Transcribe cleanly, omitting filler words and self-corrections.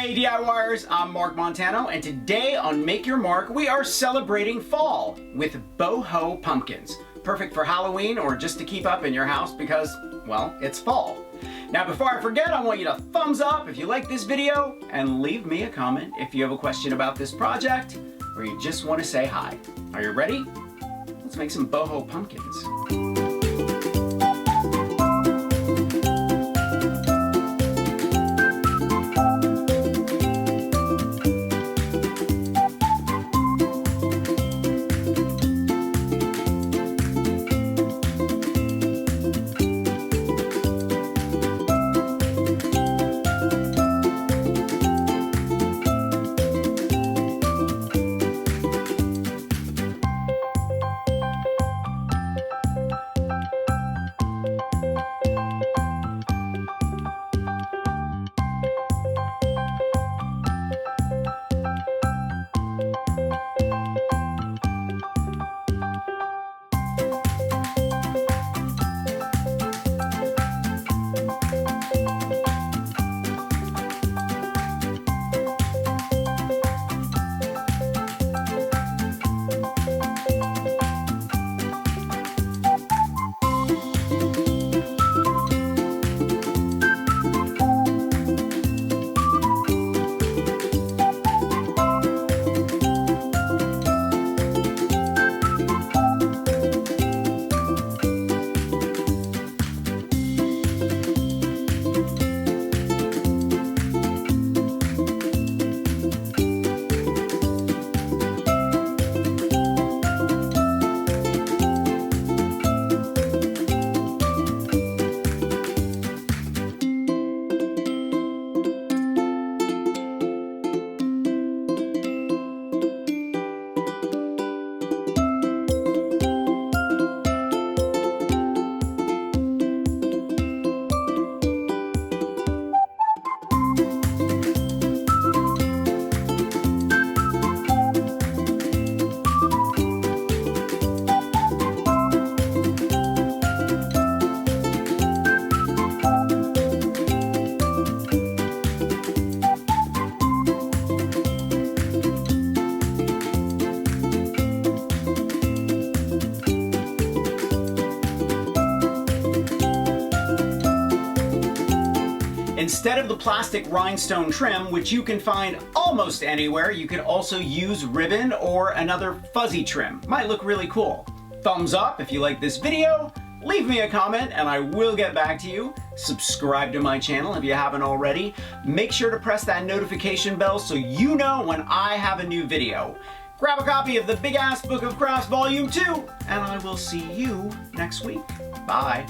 Hey DIYers, I'm Mark Montano, and today on Make Your Mark, we are celebrating fall with Boho Pumpkins. Perfect for Halloween or just to keep up in your house because, well, it's fall. Now before I forget, I want you to thumbs up if you like this video and leave me a comment if you have a question about this project or you just want to say hi. Are you ready? Let's make some Boho Pumpkins. Instead of the plastic rhinestone trim, which you can find almost anywhere, you can also use ribbon or another fuzzy trim. Might look really cool. Thumbs up if you like this video, leave me a comment and I will get back to you. Subscribe to my channel if you haven't already. Make sure to press that notification bell so you know when I have a new video. Grab a copy of the Big Ass Book of Crafts Volume 2, and I will see you next week. Bye.